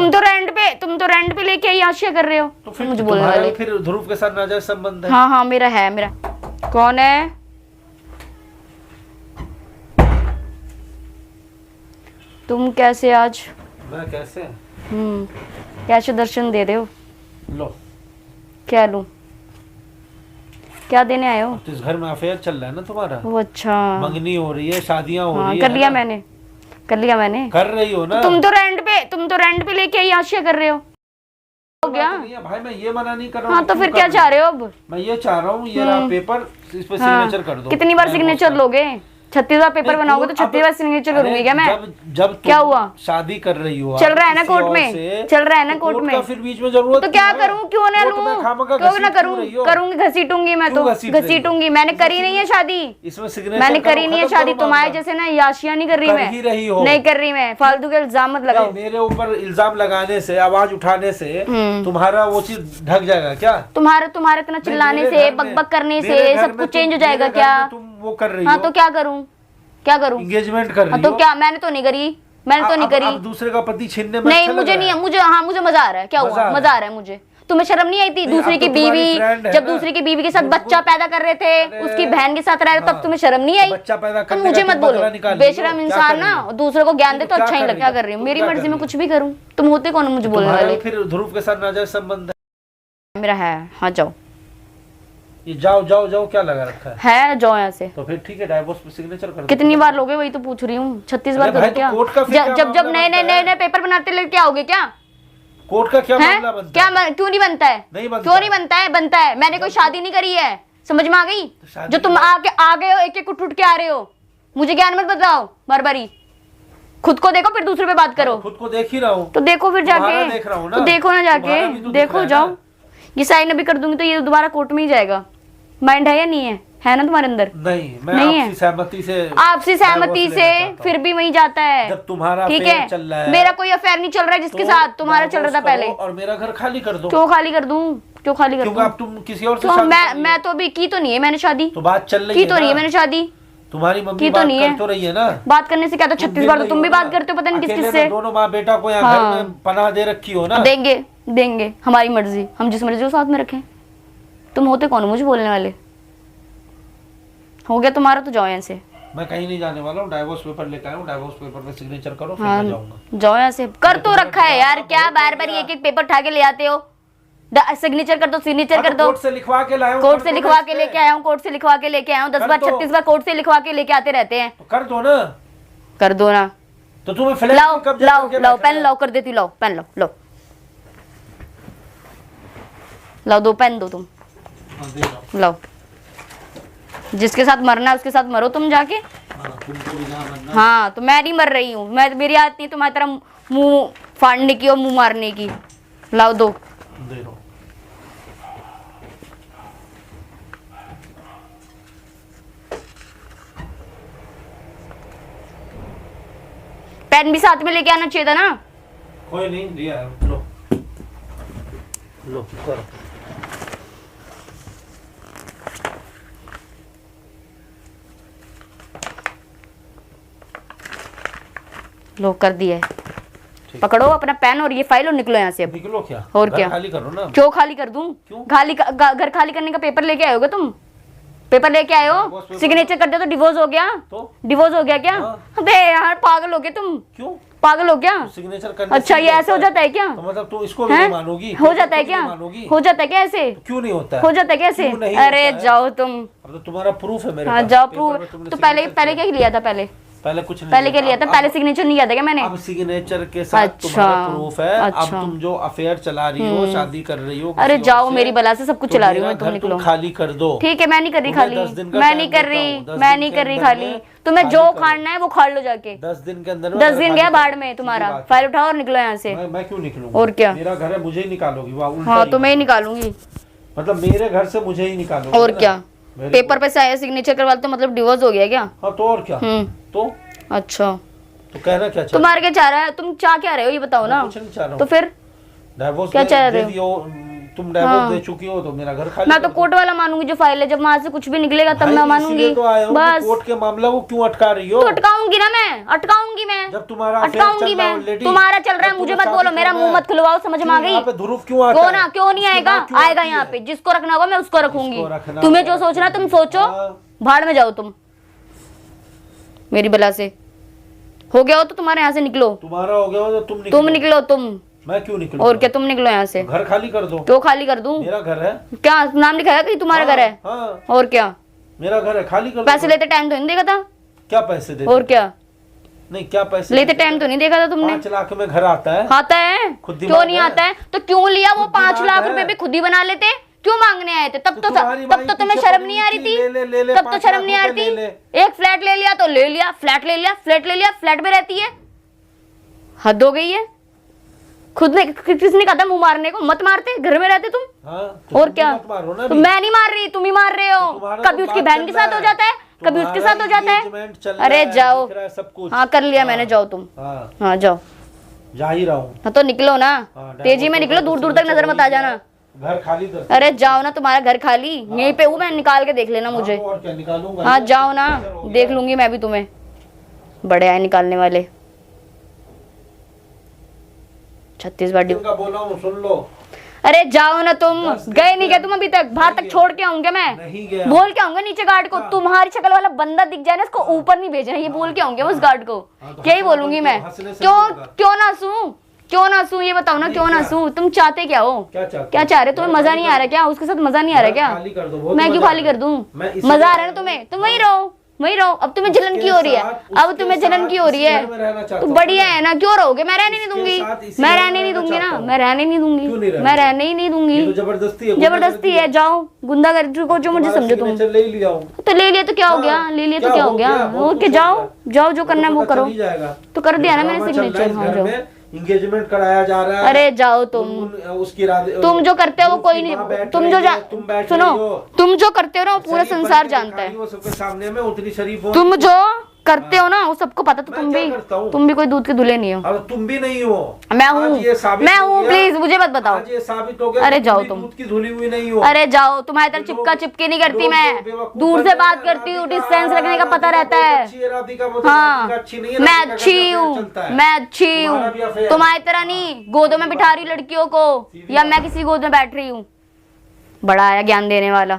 तुम तो रेंट पे लेके आई आशिया कर रहे हो। तो फिर मुझे बोलने वाले फिर ध्रुव के साथ नाजायज संबंध है। हाँ हाँ मेरा कौन है? तुम कैसे आज? मैं कैसे? कैसे दर्शन दे रहे हो? लो क्या लूं? क्या देने आए हो? तो इस घर में अफेयर चल रहा है ना तुम्हारा। वो अच्छा, मंगनी हो रही है, शादियां हो रही है। कर लिया मैंने कर रही हो ना। तो तुम तो रेंट पे लेके आई आशिया कर रहे हो क्या? भाई मैं ये मना नहीं कर रहा हूँ। हाँ तो फिर क्या चाह रहे हो अब? मैं ये चाह रहा हूँ, ये रहा पेपर, इस पे सिग्नेचर कर दो। कितनी बार सिग्नेचर लोगे? 36 बार पेपर बनाओगे तो 36 बार सिग्नेचर करूंगी क्या मैं? जब क्या हुआ? शादी कर रही हो, चल रहा है ना कोर्ट में, चल रहा है ना कोर्ट में, फिर बीच में जरूरत तो क्या करूं? क्यों ना लूं? क्यों ना करूं? करूंगी, घसीटूंगी मैं तो, घसीटूंगी। मैंने करी नहीं है शादी, इसमें सिग्नेचर मैंने करी नहीं है शादी। तुम्हारे जैसे ना याशिया नहीं कर रही मैं, नहीं कर रही मैं। फालतू के इल्जाम मत लगाओ मेरे ऊपर। इल्जाम लगाने से, आवाज उठाने से तुम्हारा वो चीज ढक जाएगा क्या? तुम्हारे इतना चिल्लाने से, बकबक करने से सब कुछ चेंज हो जाएगा क्या? तुम वो कर रही हो। हाँ तो क्या करूं? एंगेजमेंट कर रही हो तो क्या? मैंने तो नहीं करी। अब दूसरे का पति छीनने में नहीं, अच्छा मुझे नहीं है, मुझे मजा आ रहा है। क्या हुआ? मजा आ रहा है मुझे। तुम्हें शर्म नहीं आई थी? दूसरे की बीवी, जब दूसरे की बीवी के साथ बच्चा पैदा कर रहे थे, उसकी बहन के साथ रह रहे, तब तुम्हें शर्म नहीं आई? बच्चा पैदा तुम मुझे मत बोलो बेशरम इंसान ना। दूसरे को ज्ञान दे तो अच्छा ही लगता। क्या कर रही हूँ? मेरी मर्जी में कुछ भी करूँ। तुम होते कौन मुझे बोलने वाले? फिर ध्रुव के साथ नाजायज संबंध मेरा है। हाँ जाओ, ये जाओ क्या लगा रखा है? जाओ यहाँ से। तो फिर ठीक है, डाइवोर्स पे सिग्नेचर कर दो। कितनी बार लोगे? वही तो पूछ रही हूँ। 36 बार करो क्या? जब नए पेपर बनाते लेके आओगे क्या? कोर्ट का क्या मामला बनता है? क्या क्यों नहीं बनता है? क्यों नहीं बनता है? बनता है। मैंने कोई शादी नहीं करी है, समझ में आ गई? जो तुम आ गए हो, एक उठ के आ रहे हो। मुझे ज्ञान मत बताओ बार-बारी। खुद को देखो फिर दूसरे पे बात करो। खुद को देख ही रहा हूँ। तो देखो फिर जाके, देख रहा हूँ ना। तो देखो ना जाके, देखो जाओ। ये साइन अभी कर दूंगी तो ये दोबारा कोर्ट में ही जाएगा। माइंड है या नहीं है ना तुम्हारे अंदर? नहीं, मैं आपसी सहमति से फिर भी वहीं जाता है। जब तुम्हारा ठीक है, चल रहा है। मेरा कोई अफेयर नहीं चल रहा है जिसके साथ, तुम्हारा चल रहा था पहले। और मेरा घर खाली कर दो। क्यों खाली कर दूं? क्यों खाली कर दूं? अब तुम किसी और से शादी मैं तो अभी की तो नहीं है मैंने शादी। तो बात चल रही है, की तो नहीं है मैंने शादी। तुम्हारी मम्मी की तो नहीं है, तो रही है ना। बात करने से क्या? तो 36 बार तो तुम भी बात करते हो, पता नहीं किस से। दोनों माँ बेटा को यहाँ घर में पनाह दे रखी हो ना। देंगे, हमारी मर्जी, हम जिस मर्जी को साथ में रखें। तुम होते कौन मुझे बोलने वाले? हो गया तुम्हारा तो जाओ यहाँ से। मैं कहीं नहीं जाने वाला हूँ। डाइवोर्स पेपर लेकर आया हूँ, डाइवोर्स पेपर पे सिग्नेचर करो, फिर मैं जाऊंगा। जाओ यहाँ से। कर तो रखा है यार, क्या बार-बार एक पेपर उठा के ले आते हो? सिग्नेचर कर दो, सिग्नेचर कर दो। कोर्ट से लिखवा के लाया हूँ, कोर्ट से लिखवा के लेके आया हूँ, कोर्ट से लिखवा के लेके आया हूँ। 10 बार 36 बार कोर्ट से लिखवा के लेके आते रहते हैं। कर दो ना। कर दो ना तो तुम्हें फ्लैट लाओ पेन लाओ, कर देती हूँ। लाओ पेन, लाओ 2 पेन दो तुम। लाओ, जिसके साथ मरना है उसके साथ मरो तुम जाके। हाँ तो मैं नहीं मर रही हूँ, मेरी आदत नहीं तुम्हारी तरह मुंह फाड़ने की और मुंह मारने की। लाओ दो। पेन भी साथ में लेके आना चाहिए था ना। कोई नहीं, दिया है। लो करो। लो कर दिया है। पकड़ो अपना पेन और ये फाइल और निकलो यहाँ से। अब निकलो क्या? और क्या? खाली करो ना। क्यों खाली कर दूं? घर खाली करने का पेपर लेके आए होगे तुम? पेपर लेके आए हो, सिग्नेचर कर दे तो डिवोर्स हो गया। तो डिवोर्स हो गया क्या? अबे यार पागल हो गए तुम। क्यों पागल हो क्या? सिग्नेचर करने अच्छा ये ऐसे हो जाता है क्या? तो मतलब तू इसको भी नहीं मानोगी? हो जाता है क्या? हो जाता है क्या ऐसे? क्यों नहीं होता है? हो जाता है क्या ऐसे? अरे जाओ तुम। अब तो तुम्हारा प्रूफ है मेरे पास। जाओ प्रूफ। तो पहले क्या लिया था? पहले कुछ नहीं। पहले क्या लिया था? पहले सिग्नेचर नहीं किया था क्या मैंने? अब सिग्नेचर के साथ तुम्हारा प्रूफ है। अब तुम जो अफेयर चला रही हो, शादी कर रही हो। अरे जाओ, मेरी बला से सब कुछ चला रही हूँ। तुम निकलो, खाली कर दो। ठीक है, मैं नहीं कर रही खाली, मैं नहीं कर रही खाली। तुम्हें जो खाना है वो खा लो जाके। 10 दिन के अंदर। 10 दिन गया बाढ़ में तुम्हारा। फाइल उठाओ और निकलो यहाँ से। मैं क्यों निकलूंगा? और क्या? मेरा घर है, मुझे ही निकालोगी? हाँ तो मैं ही निकालूंगी। मतलब मेरे घर से मुझे ही निकालोगी? और क्या? पेपर पे सिग्नेचर करवा तो मतलब डिवोर्स हो गया क्या? हाँ तो और क्या? तो अच्छा तो कहना क्या? तुम्हारा क्या चाह रहा है? तुम चाह क्या रहे हो ये बताओ ना। कुछ नहीं चाह रहा हूँ। तो फिर डाइवोर्स क्या चाह रहे हो? तुम डायवोर्स दे चुकी हो तो मेरा घर खाली मैं तो कोर्ट वाला मानूंगी जो फाइल है, जब वहां से कुछ भी निकलेगा तब मैं मानूंगी। तो आया हूं बस कोर्ट के मामला को क्यों अटका रही हो? तो अटकाऊंगी ना मैं, अटकाऊंगी मैं, जब तुम्हारा अटकाऊंगी मैं। तुम्हारा चल रहा है, मुझे मत बोलो, मेरा मुंह मत खुलवाओ, समझ में आ गई? यहाँ पे ध्रुव क्यों आता है? ना क्यों नहीं आएगा? आएगा यहाँ पे, जिसको रखना होगा मैं उसको रखूंगी। तुम्हें जो सोचना तुम सोचो, भाड़ में जाओ तुम मेरी बला से। हो गया हो तो तुम्हारे यहाँ से निकलो। तुम्हारा हो गया हो तो तुम निकलो तुम। मैं क्यों निकलूं? और क्या, तुम निकलो यहाँ से। घर खाली कर दो। क्यों खाली कर दूं? मेरा घर है। क्या नाम लिखा है कि तुम्हारा घर है? हाँ। और क्या, मेरा घर है, खाली कर दो। पैसे लेते टाइम तो नहीं देखा था? क्या पैसे देते? और क्या, नहीं क्या पैसे लेते टाइम तो नहीं देखा था तुमने? 5 लाख में घर आता है? आता है, क्यों नहीं आता है? तो क्यों लिया वो 5 लाख रुपए भी खुद ही बना लेते, क्यों मांगने आए थे? तब तो तुम्हें शर्म नहीं आ रही थी? तब तो शर्म नहीं आ रही थी? एक फ्लैट ले लिया तो ले लिया, फ्लैट ले लिया, फ्लैट ले लिया, फ्लैट में रहती है, हद हो गई है। खुद ने, किसने कहा था मुंह मारने को? मत मारते, घर में रहते तुम। तो और क्या, तो मैं नहीं मार रही, तुम ही मार रहे हो। कभी उसकी बहन के साथ हो जाता है, कभी उसके साथ हो जाता है। अरे जाओ, हाँ कर लिया मैंने, जाओ तुम। हाँ जाओ, जा ही रहा हूँ। हाँ तो निकलो ना, तेजी में निकलो, दूर दूर तक नजर मत आ जाना। घर खाली। अरे जाओ ना, तुम्हारा घर खाली यहीं पे हूँ मैं, निकाल के देख लेना मुझे। और क्या निकालूंगा? हाँ जाओ ना, देख लूंगी मैं भी तुम्हें, बड़े आए निकालने वाले। 36 बार का बोला हूँ, सुन लो। अरे जाओ ना तुम, गए नहीं क्या तुम अभी तक? बाहर तक छोड़ के आऊंगा मैं, नहीं गया। बोल के आऊंगा नीचे गार्ड को, तुम्हारी शक्ल वाला बंदा दिख जाए ना, इसको ऊपर नहीं भेजना, ये बोल के आऊंगा उस गार्ड को। यही बोलूंगी मैं। क्यों ना हंसूं, क्यों ना हंसूं, ये बताओ ना, क्यों ना हंसूं? तुम चाहते क्या हो? क्या चाह रहे? तुम्हें मजा नहीं आ रहा क्या? उसके साथ मजा नहीं आ रहा क्या? मैं क्यों खाली कर दूं? मजा आ रहा है ना तुम्हें, तुम वही रहो, वही रहो। अब तुम्हें जलन की हो रही है, अब तुम्हें जलन की हो रही है तो बढ़िया है ना, क्यों रहोगे? मैं रहने नहीं दूंगी, मैं रहने नहीं दूंगी ना, मैं रहने नहीं दूंगी, मैं रहने ही नहीं दूंगी। जबरदस्ती है, जाओ गुंडागर्दी को जो मुझे समझो तुम। तो ले लिया तो क्या हो गया, ले लिया तो क्या हो गया? ओके जाओ, जाओ जो करना है वो करो। तो कर दिया ना मैंने सिग्नेचर। हाँ जाओ, इंगेजमेंट कराया जा रहा है। अरे जाओ तुम, उसकी तुम जो करते हो वो कोई नहीं, तुम जो सुनो, तुम जो करते हो ना वो पूरा संसार जानता है। सबके सामने में उतनी शरीफ हो, तुम जो करते हो ना वो सबको पता। तो तुम भी कोई दूध के दूल्हे नहीं हो। अब तुम भी नहीं हो, मैं हूँ, प्लीज मुझे मत बताओ। ये साबित हो गया। अरे जाओ तुम, दूध की धुली हुई नहीं हो। अरे जाओ, तुम्हारी तरह चिपका चिपकी नहीं करती मैं, दूर से बात करती हूँ, डिस्टेंस रखने का पता रहता है। हाँ मैं अच्छी हूँ, मैं अच्छी हूँ, तुम्हारी तरह नहीं गोदों में बिठा रही लड़कियों को, या मैं किसी गोद में बैठ रही हूँ। बड़ा आया ज्ञान देने वाला।